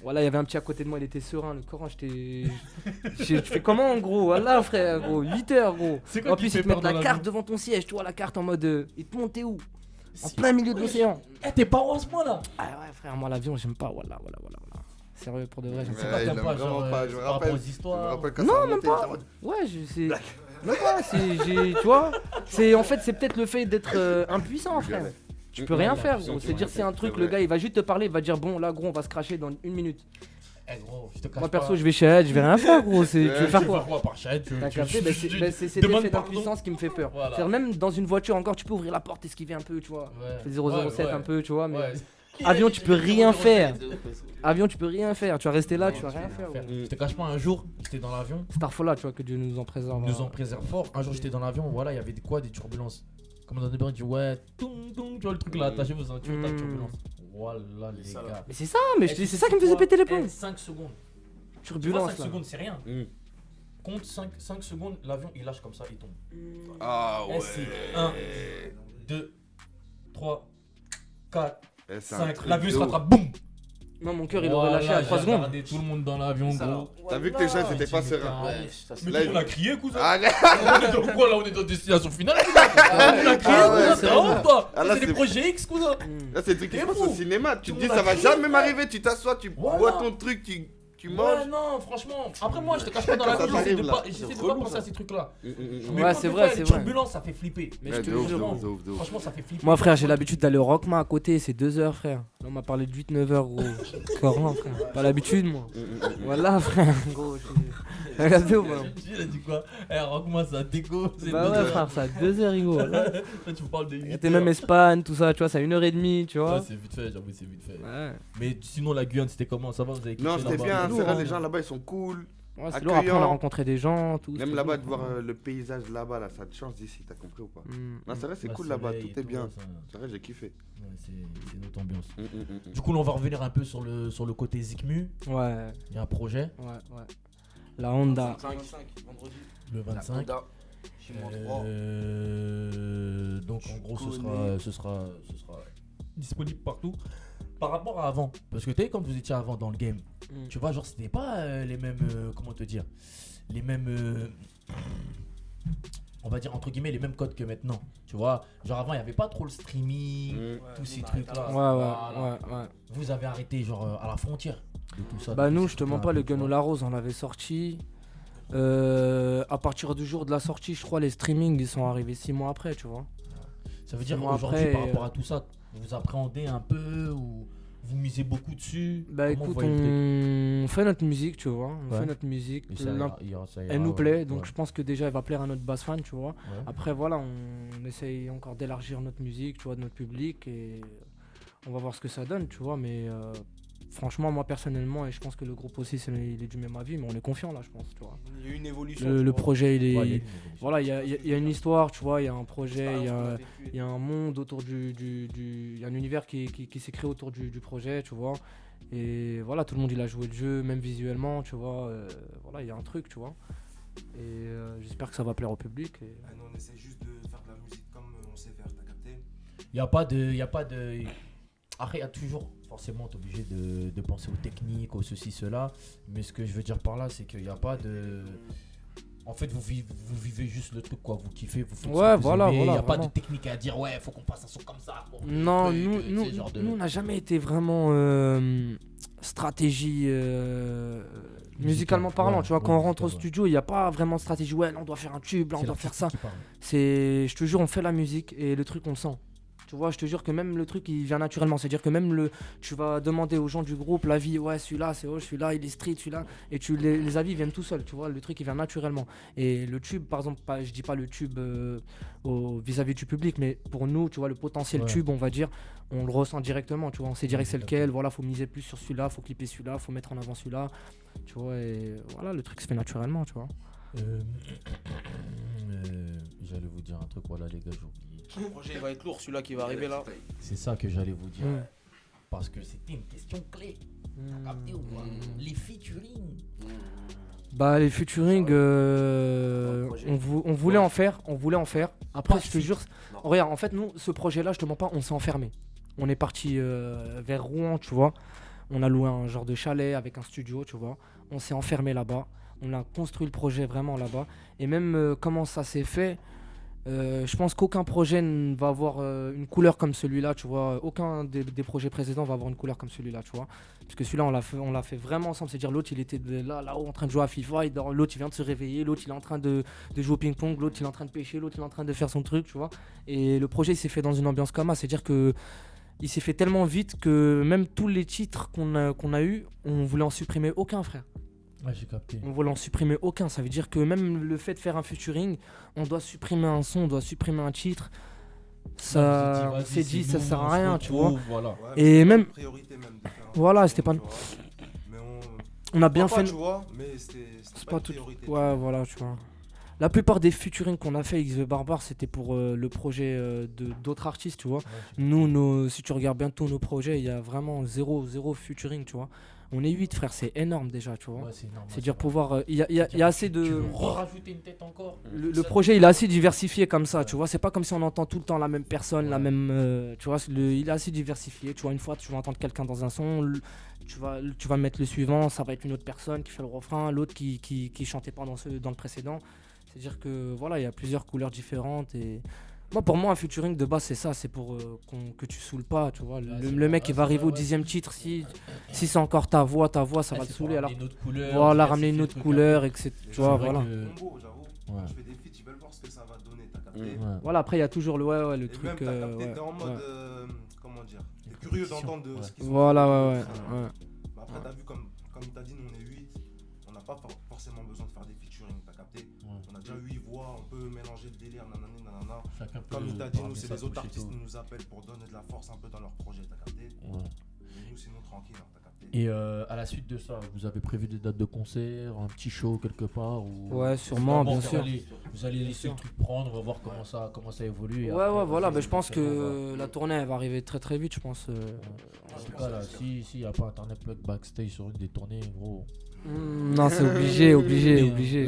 Voilà, il y avait un petit à côté de moi, il était serein, le Coran, je fais comment, gros? Voilà, frère, gros, 8 heures, gros. C'est quoi En qui plus, fait ils te mettent peur la dans carte l'avion? devant ton siège, tu vois, la carte en mode. Ils te montent, t'es où? En Si- plein milieu de l'océan. Eh, t'es pas haut à ce point là. Ah ouais, frère, moi, l'avion, j'aime pas, voilà. Sérieux, pour de vrai, j'aime C'est pas. quoi, il t'aimes aime pas, vraiment genre, pas, je me par rapport rappelle. aux Je me histoires. rappelle quand Non, ça même montait, pas. j'étais en mode, Ouais, c'est. Même pas, tu vois, en fait, c'est peut-être le fait d'être impuissant, frère. Tu peux rien faire, gros. C'est dire, c'est un truc, le gars, il va juste te parler, il va dire, bon, là, gros, on va se cracher dans 1 minute. Eh, gros, je te cache Moi, pas. perso, je vais chez Ed, je vais rien faire, gros. Tu veux faire Tu quoi? vas quoi par chat? T'as capté? C'est cet demande effet pardon. d'impuissance qui me fait peur. Voilà. C'est-à-dire, même dans une vovoiture encore, tu peux ouvrir la porte, esquiver un peu, tu vois. Ouais. Fais 007 Ouais, un peu, tu vois. Mais ouais. avion, tu peux rien faire. Avion, tu peux rien faire. Tu vas rester là, tu vas rien faire. gros. Je te cache pas, un jour, j'étais dans l'avion, Starfola, tu vois, que Dieu nous en préserve. nous en préserve fort. Un jour, j'étais dans l'avion, voilà, il y avait des turbulences. Comme dans des bains, tu dis ouais, tu vois le truc là, attachez vos ceintures, tac, turbulence. Voilà les ça, là. gars. Mais c'est ça, mais je te dis, c'est ça qui me faisait péter les plombs. 5 secondes. Tu vois, Turbulence 5 là. secondes, c'est rien. Mm. Compte 5 secondes, l'avion il lâche comme ça, il tombe. Ah Eh, ouais. c'est 1, 2, 3, 4, Eh, c'est un 5. truc L'avion de se ouf. rattrape, boum! Non, mon cœur il aurait lâché à 3 j'ai secondes. regardé tout le monde dans l'avion, Ça, gros. T'as vu que tes gens c'était pas serein. Ouais, ça c'est. Mais Là, tout le il- monde a crié, cousin. Ah, On est dans quoi là? On est dans destination finale. On a crié, Ah ouais, cousin. c'est T'es honte, toi. Ah, là, C'est des c'est- projets X, cousin. Là, c'est le truc qui T'es se passe fou. au cinéma. Tu te Tout dis, le ça monde va a crié, jamais quoi. m'arriver. Tu t'assois, tu Voilà. bois ton truc, tu Ouais, manges. non, franchement. Après, moi, je te cache pas dans la Ça vie, t'arrive, j'essaie de là. pas- j'essaie de pas penser à ces trucs-là. Mais Ouais, quand c'est des vrai, fois, c'est les vrai. turbulences, ça fait flipper. Mais Ouais, je te de ouf, de jure. ouf, de ouf, de ouf. Franchement, ça fait flipper. Moi, frère, j'ai l'habitude d'aller au Rockma à côté, c'est 2 heures, frère. Là, on m'a parlé de 8-9 heures, gros. Coran, frère. Pas l'habitude, moi. Voilà, frère. Gros, t'as regardé ou pas? Il a dit quoi? Eh, raconte-moi ça, déco. c'est Bah deux ouais, heures. frère, ça a 2 heures, Hugo. Là, Toi, tu me parles de 8 t'es même Espagne, tout ça, tu vois, ça a 1h30, tu Ouais, vois. c'est vite fait, j'avoue, c'est vite fait. Ouais, Mais sinon, la Guyane, c'était comment? Ça va? Vous avez kiffé Non, c'était là-bas? bien. lourd, C'est vrai, hein. les gens là-bas, ils sont cool. ouais c'est lourd. Après, on a Accueillant. rencontré des gens, tout. Même c'était là-bas, lourd, de voir franchement. le paysage là-bas, là, ça te change d'ici, t'as compris ou pas? Mm. Non, c'est vrai, c'est Le cool là-bas, soleil et tout est bien. ça. C'est vrai, j'ai kiffé. Ouais, c'est notre ambiance. Mm. Du coup, là, on va revenir un peu sur le côté Zikmu. Ouais, Il y a un projet, ouais. La Honda. 25, vendredi. le 25. La Honda, chez moi 3. Donc en gros ce sera disponible partout. Par rapport à avant, parce que tu sais quand vous étiez avant dans le game, Mm. tu vois genre c'était pas les mêmes comment te dire, les mêmes on va dire entre guillemets les mêmes codes que maintenant. Tu vois, genre avant il y avait pas trop le streaming, tous ces trucs là. Ouais. Vous avez arrêté genre à la frontière de tout ça. Bah de tous nous, ces je te mens trucs-là, pas, le tu Gun ou vois. la Rose, on l'avait sorti. À partir du jour de la sortie, je crois, les streamings, ils sont arrivés 6 mois après, tu vois. Ça veut dire Moi, qu'aujourd'hui après, par rapport à tout ça, vous appréhendez un peu ou vous misez beaucoup dessus? Bah Comment vous écoute, voyez le truc on fait notre musique, tu vois. On Ouais. fait notre musique. Et ça ira, Elle nous ouais, plaît, donc ouais, je pense que déjà elle va plaire à notre bass fan, tu vois. ouais. Après voilà, on essaye encore d'élargir notre musique, tu vois, de notre public et on va voir ce que ça donne, tu vois. Mais franchement, moi personnellement, et je pense que le groupe aussi, il est du même avis, mais on est confiant là, je pense, tu vois. Il y a eu une évolution. Le projet, il est. Ouais, il y a une évolution. Voilà, il y a une histoire, tu vois, il y a un projet, il y a un monde autour il y a un univers qui s'est créé autour du projet, tu vois. Et voilà, tout le monde il a joué le jeu, même visuellement, tu vois. Voilà, il y a un truc, tu vois. Et j'espère que ça va plaire au public. Et... Ah, nous, on essaie juste de faire de la musique comme on sait faire, t'as capté? Il y a pas de. Après, il y a toujours forcément, t'es obligé de penser aux techniques, aux ceci, cela. Mais ce que je veux dire par là, c'est qu'il n'y a pas de. En fait, vous vivez juste le truc, quoi. Vous kiffez, vous faites Ouais, ce que vous voilà, aimez. Il voilà, n'y a pas de vraiment. technique à dire, ouais, faut qu'on passe un son comme ça. Pour le Non, truc, nous, tu sais, genre de- on n'a jamais été vraiment stratégie musicalement parlant. ouais, Tu vois, ouais, quand on rentre au musical, ouais. studio, il n'y a pas vraiment de stratégie. Ouais, là, on doit faire un tube, là, on C'est doit l'artiste faire ça. qui parle. Je te jure, on fait la musique et le truc, on le sent. Tu vois, je te jure que même le truc, il vient naturellement. C'est-à-dire que même tu vas demander aux gens du groupe l'avis, ouais, celui-là, c'est haut, celui-là, il est street, celui-là. Et les avis viennent tout seuls, tu vois. Le truc, il vient naturellement. Et le tube, par exemple, je dis pas le tube vis-à-vis du public, mais pour nous, tu vois, le potentiel Ouais. tube, on va dire, on le ressent directement, tu vois. On sait direct c'est d'accord. lequel, voilà, faut miser plus sur celui-là, faut clipper celui-là, faut mettre en avant celui-là. Tu vois, et voilà, le truc se fait naturellement, tu vois. J'allais vous dire un truc, voilà les gars, j'ai oublié. Le projet il va être lourd, celui-là qui va arriver là. C'est ça que j'allais vous dire. Mm. Parce que c'était une question clé. T'as capté ou pas? Les featuring. Bah les featuring, on voulait en faire, Après Pas je te jure, regarde, en fait nous ce projet-là, je te mens pas, on s'est enfermé. On est parti vers Rouen, tu vois. On a loué un genre de chalet avec un studio, tu vois. On s'est enfermé là-bas. On a construit le projet vraiment là-bas. Et même comment ça s'est fait, je pense qu'aucun projet ne va avoir une couleur comme celui-là, tu vois. Aucun des projets précédents va avoir une couleur comme celui-là, tu vois. Parce que celui-là, on l'a fait vraiment ensemble. C'est-à-dire l'autre, il était là-haut en train de jouer à FIFA, l'autre, il vient de se réveiller, l'autre, il est en train de jouer au ping-pong, l'autre, il est en train de pêcher, l'autre, il est en train de faire son truc, tu vois. Et le projet, il s'est fait dans une ambiance comme ça. C'est-à-dire que il s'est fait tellement vite que même tous les titres qu'on a eu, on voulait en supprimer aucun, frère. Ouais, j'ai capté. On voulait en supprimer aucun. Ça veut dire que même le fait de faire un featuring, on doit supprimer un son, on doit supprimer un titre. Ça, on s'est dit, ça sert à rien, tu vois. Voilà. Ouais, Et c'était même- pas une priorité même de faire un Voilà, featuring, c'était pas- tu vois. Mais On a bien pourquoi fait. pas, tu vois, mais c'était C'est pas pas une tout. priorité. tu Ouais, vois. voilà, tu vois. La plupart des featuring qu'on a fait, XV Barbare, c'était pour le projet d'autres artistes, tu vois. Nous, si tu regardes bien tous nos projets, il y a vraiment zéro featuring, tu vois. On est 8 frères, c'est énorme déjà, tu vois. Ouais, c'est énorme. C'est dire pouvoir. Il y a assez de. Tu veux rajouter une tête encore? Le projet il est assez diversifié comme ça, tu vois. C'est pas comme si on entend tout le temps la même personne, la même. Tu vois, il est assez diversifié. Tu vois, une fois tu vas entendre quelqu'un dans un son, tu vas mettre le suivant, ça va être une autre personne qui fait le refrain, l'autre qui chantait pas dans le précédent. C'est-à-dire que voilà, il y a plusieurs couleurs différentes et. Pour moi, un featuring de base, c'est ça, c'est pour que tu saoules pas, tu vois. Le mec, il va arriver au 10e titre, si c'est encore ta voix, ça va te saouler. Alors, voilà, ramener une autre couleur, etc. Tu vois, voilà. Combo, j'avoue. Quand je fais des feats, ils veulent voir ce que ça va donner, t'as capté. Voilà, après, il y a toujours le Et truc. même, t'as capté, Ouais, t'es en mode, ouais. comment dire, t'es curieux d'entendre de ce qu'ils ont Voilà, fait, ouais. Mais après, t'as vu, comme il t'a dit, nous on est 8, on n'a pas forcément besoin de faire des featuring, t'as capté. On a déjà 8 voix, on peut mélanger le délire, nanana. Comme il t'a dit, nous, c'est les autres artistes qui nous appellent pour donner de la force un peu dans leur projet, t'as capté. Et nous, sinon, tranquille, hein, t'as capté. Et à la suite de ça, vous avez prévu des dates de concert, un petit show quelque part ou... Ouais, sûrement, bien sûr. Vous allez laisser le truc prendre, on va voir comment ça évolue. et Ouais, après, voilà, vous je pense allez que la tournée elle va arriver très très vite, je pense. En tout cas, là, s'il n'y a pas internet plug backstage sur une des tournées, gros. Non, c'est obligé. Obligé.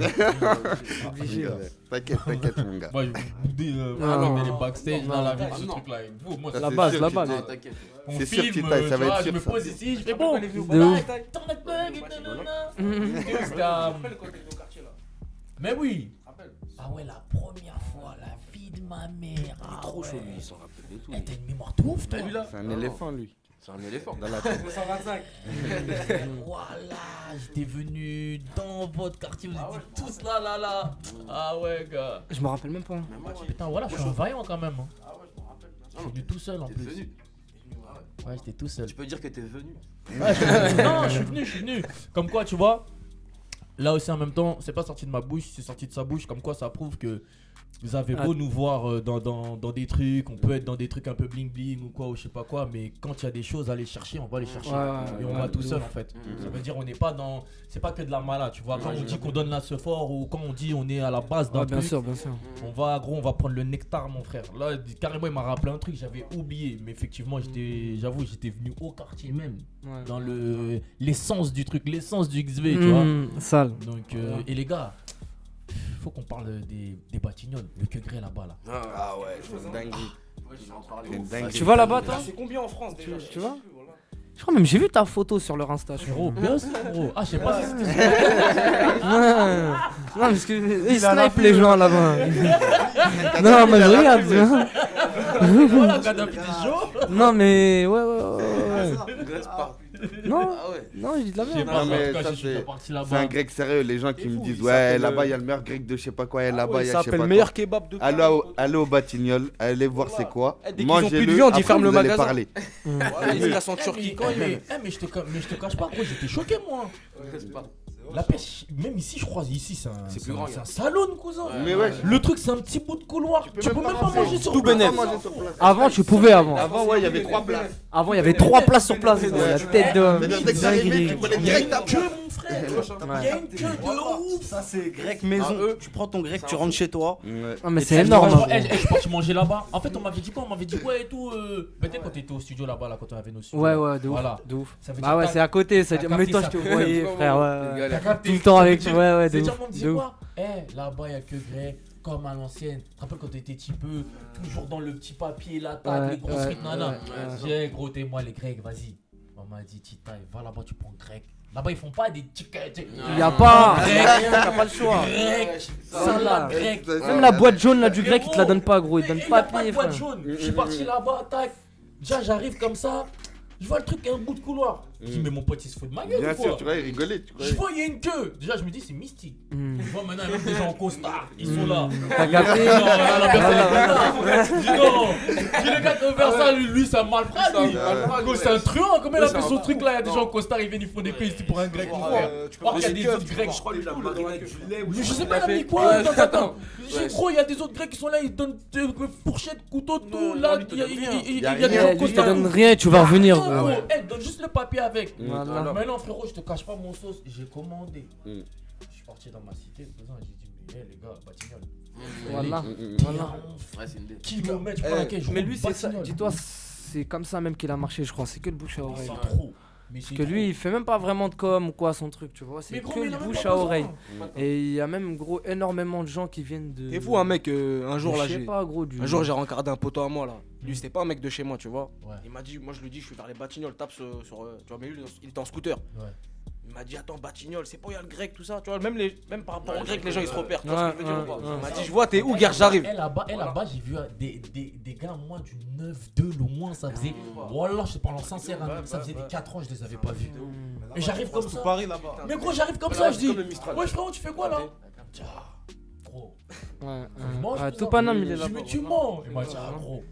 T'inquiète, mon gars. Moi, je vous dis, non, les backstage dans la vie, ce non. truc-là. Vous, moi, Ça, La c'est base, sûr la que base. Non, t'inquiète. on c'est sûr, filme, Titaï, ça va tu vois, être je sûr, me ça. pose ici, je fais bon. De ouf. Internet plug, Mais oui. Ah ouais, la première fois, la vie de ma mère. Il est trop chaud lui, il s'en rappelle de tout. T'as une mémoire de ouf, toi. C'est un éléphant, lui. C'est un éléphant. Dans la tête. Voilà, j'étais venu dans votre quartier, vous étiez tous là. Ah ouais, gars. Je me rappelle même pas. Putain, voilà, je suis un vaillant quand même. Ah ouais, je me rappelle. Je suis venu tout seul en T'es plus. venu. Ouais, j'étais tout seul. Tu peux dire que t'es venu. Ouais, non, je suis venu. Comme quoi, tu vois, là aussi en même temps, c'est pas sorti de ma bouche, c'est sorti de sa bouche. Comme quoi, ça prouve que vous avez beau nous voir dans des trucs, on peut être dans des trucs un peu bling bling ou quoi, ou je sais pas quoi, mais quand il y a des choses à aller chercher, on va les chercher. Et on va tout seul en fait. Ça veut dire, on n'est pas dans. C'est pas que de la mala, tu vois. Quand on dit qu'on donne la ce fort ou quand on dit on est à la base d'un Bien truc. sûr. On va prendre le nectar, mon frère. Là, carrément, il m'a rappelé un truc, j'avais oublié. Mais effectivement, j'avoue, j'étais venu au quartier même. Dans l'essence du truc, l'essence du XV, tu vois. Sale. Donc, et les gars, faut qu'on parle des Batignolles, le Quegré là-bas, là. Ah ouais, c'est une dinguerie. C'est une dinguerie. Tu vas là-bas, toi? C'est combien en France déjà? Tu vois? Je crois même j'ai vu ta photo sur leur Insta. je crois. Gros, bien sûr, gros. Ah, je sais pas si c'était Non, parce que ils snipent les gens là-bas. Non, mais je regarde. Voilà, Kadhafi, t'es chaud. Non, mais ouais. Non, Ah ouais. non, je dis de la Je sais merde. pas, Non, mais en tout cas, ça, je suis c'est- pas parti C'est un là-bas. grec sérieux, les gens qui me fou, disent il ouais s'appelle, là-bas il y a le meilleur grec de je sais pas quoi, et là-bas il y Il a je sais s'appelle pas meilleur quoi. kebab de Allez au Batignolles, allez voir c'est quoi. Eh, dès qu'ils ont plus de Mangez-le, viande, ils après, ferment le vous allez magasin. parler. Voilà, ils se cassent en Turquie quand même. Mais je te cache pas, gros, j'étais choqué, moi. C'est pas- La pêche, même ici, je crois, ici, c'est un, C'est plus grand, c'est gars. un salon, cousin. Mais ouais, Le truc, c'est un petit bout de couloir. Tu peux même pas manger sur Tout place. bénef. Avant, tu pouvais avant. avant ouais il y avait 3 places. Avant, il y avait 3 places sur place. La tête d'homme. C'est-à-dire dès que t'arrivais, tu prenais Il y a direct une ta queue, mon frère. Il y a une queue de ouf. Ça, c'est grec maison. Tu prends ton grec, tu rentres chez toi. Ah, mais Et c'est tu énorme. vois, hein. je suis parti manger là-bas. En fait, on m'avait dit quoi? On m'avait dit ouais et tout. Peut-être quand t'étais au studio là-bas, là, quand on avait nos studios. Ouais, de ouf. Voilà. De ouf. Ça veut Bah dire ouais, t'as- c'est à côté. t'as Mais toi, je capté te ça. voyais, frère. Les Ouais. gars, T'as capté. Tout le temps avec. Ça veut Ouais, de dire, ouf. on me disait De ouf. quoi? Là-bas, il y a que grec, comme à l'ancienne. Tu te rappelles quand t'étais petit peu, toujours dans le petit papier, la table, Ouais, les grosses ouais, frites, nana. ouais. J'ai dit, hey, gros, t'es moi les grecs, vas-y. On m'a dit, Tita, va là-bas, tu prends grec. Là-bas, ils font pas des tickets. Il y a pas. Grec, T'as pas le choix. grec, salade grecque. Même la boîte jaune là du grec, ils te la donnent pas, gros. Ils te Mais donnent il y a pas pas de papier, boîte frère. jaune. Je suis parti là-bas, tac. Déjà, j'arrive comme ça. Je vois le truc, il y a un bout de couloir. Je dis, mais mon pote, il se fout de ma gueule Bien ou sûr, quoi? tu vois, il rigolait, tu Je croyais. vois, il y a une queue. Déjà, je me dis, c'est mystique. Hmm. Je vois maintenant, il y a même des gens en costard. Ils sont là. T'as capté? Non, la personne est Je dis non. Je dis, le gars qui a ouvert ça, lui, c'est un malfrat, lui. Gros, c'est un truand. Comment il a fait son truc là? Il y a des gens en costard, ils viennent, ils font des queues ici pour un grec. mon frère. Or qu'il y a des autres grecs. Je sais pas, il a mis quoi? Attends. J'ai gros, il y a des autres grecs qui sont là, ils donnent fourchette, couteau, tout. Là, il y a des gens en Lui, il te costard. donne rien, tu vas revenir, Non, gros. gros, elle donne juste le papier avec. Voilà. Maintenant, frérot, je te cache pas mon sauce, j'ai commandé. Mm. Je suis parti dans ma cité, j'ai dit, mais les gars, Batignolles. Voilà. Voilà. Ouais, c'est une idée. Kilomètres, je prends laquelle je Mais roule lui, c'est ça. Batignolles. Dis-toi, c'est comme ça même qu'il a marché, je crois. C'est que le bouche à oreille. C'est trop. Mais Parce c'est que trop. lui, il fait même pas vraiment de com ou quoi son truc, tu vois. C'est Mais gros, que mais le il a même bouche pas à oreille. besoin. Et il y a même, gros, énormément de gens qui viennent de. Et vous, un mec, un jour là, Je sais j'ai. pas, gros, du. Un jour, j'ai rencardé un poteau à moi là. Lui, c'était pas un mec de chez moi, tu vois. Ouais. Il m'a dit, moi je lui dis, je suis vers les Batignolles, tape sur. Tu vois, mais lui, il était en scooter. Ouais. Il m'a dit, attends, Batignolles, c'est pas où il y a le grec, tout ça. Tu vois, même par rapport au grec, les gens ils se repèrent. Tu vois ce que je veux dire ou pas? Il m'a dit, je vois, t'es où, gare, j'arrive. Et là-bas, j'ai vu des gars, moi, du 9-2, le moins, ça faisait. Voilà, je te parle en sincère, hein, ça faisait des 4 ans, je les avais pas vus. Et j'arrive comme ça. Paris là-bas. Mais gros, j'arrive comme ça, je dis. Ouais, frérot, tu fais quoi là? Tiens, gros. Ouais, Mange, ouais. cousin. Tout Paname, il est Je là. dis, mais tu mens. Il m'a dit, ah, gros.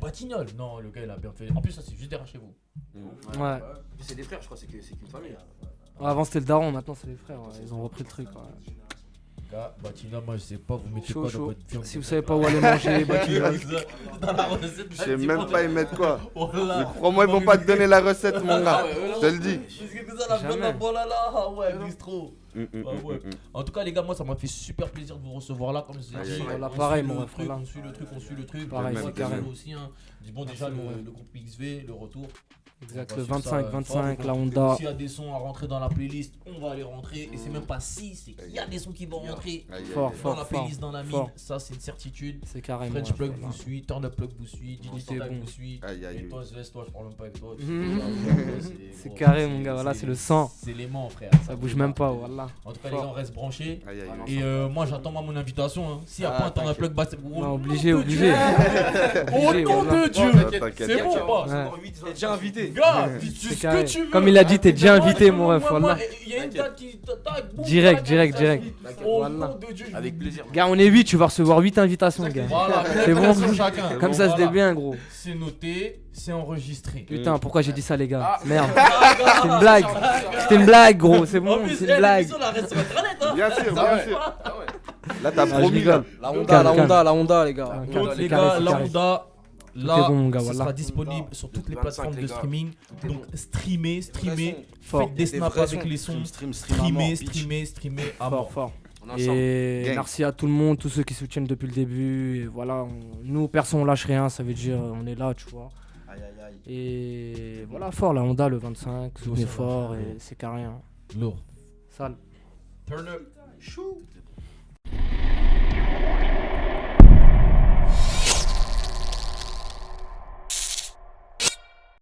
Batignolles. Non, le gars, il a bien fait. En plus, ça, c'est juste derrière chez vous. Ouais. C'est des frères, je crois, c'est qu'une famille. Avant c'était le daron, maintenant c'est les frères. Ouais. Ils ont repris le truc. Ouais. Gars, Batignolles, moi, je sais pas, vous mettez Chaud, quoi dans chaud. votre viande? Si vous savez pas où aller manger, Batignolles. Dans la recette, Je sais même pas ils mettent quoi. Oh Mais là. crois-moi, ils vont pas te donner la recette, mon gars. Je te le dis. Qu'est-ce que ça, la bonne, la bonne, là, ah ouais, bistrot. Ah ouais. En tout cas, les gars, moi, ça m'a fait super plaisir de vous recevoir là, comme je vous ai dit. Voilà, On pareil, suit mon le ref, truc, là. on suit le truc, on suit le truc. Pareil, On c'est va carré. faire aussi, hein. Dis bon, déjà, le groupe XV, le retour. Exact, On le va suivre ça, 25, fort. la Honda. S'il y a des sons à rentrer dans la playlist, on va les rentrer. Et c'est même pas si, c'est qu'il y a des sons qui vont rentrer Fort, dans fort, la fort. playlist, dans la mine. fort. Ça, c'est une certitude. C'est carrément. French ouais, Plug voilà. vous suit, Turn Up Plug vous suit, Didi c'est Tata bon. vous suit. Aïe, aïe, Et aïe. toi, Zvest, toi, je parle même pas avec toi. Mhm. C'est C'est carré, mon gars, voilà, c'est le sang. C'est l'aimant, frère. Ça bouge même pas, voilà. En tout cas, les gars, on reste branchés. Aïe, aïe, aïe. Et moi, j'attends mon invitation. Hein. S'il n'y a pas un Turn Up Plug, bah, c'est Non, obligé, obligé. Au Obligé, nom voilà. de Dieu! T'inquiète. C'est bon ou pas? Ouais. T'es déjà invité. Gars, dis C'est ce que carré. tu veux. Comme il a dit, t'es déjà invité, mon ref, Moi, voilà. il y a une date qui. tac, boum, Direct, tac, direct, tac, direct. Au Voilà. nom de Dieu. je Avec vous plaisir. Gars, on est 8, tu vas recevoir 8 invitations, gars. Voilà, C'est bon. sur chacun. Comme ça, se Voilà. dit bien, gros. C'est noté, c'est enregistré. Putain, pourquoi j'ai dit ça, les gars? Merde. C'était une blague. C'était une blague, gros. C'est En bon, plus, c'est une blague. l'émission, la reste sur Internet. Hein. Bien sûr, bien sûr. Là, t'as Ah, je promis, là. rigole. La Honda, Calme, la calme. Honda, la Honda, les gars. Ah, Donc, calme, les c'est carré, gars, c'est la carré. Honda. Tout Là, est bon, mon gars, ce voilà. sera disponible sur toutes les 25, plateformes les de gars. streaming. Donc, streamer, Fort. faites des snaps vrais avec sons. les sons. Stream à Streamer, mort, bitch. streamer à Fort, mort. fort. On est ensemble. Et Gang. merci à tout le monde, tous ceux qui soutiennent depuis le début. Et voilà, nous, personne, on lâche rien. Ça veut dire, on est là, tu vois. Aïe, aïe, aïe. Et voilà, fort, la Honda, le 25. Nous, Soutenez ça va. fort et c'est carré. Hein. Lourd. Sale. Turn up.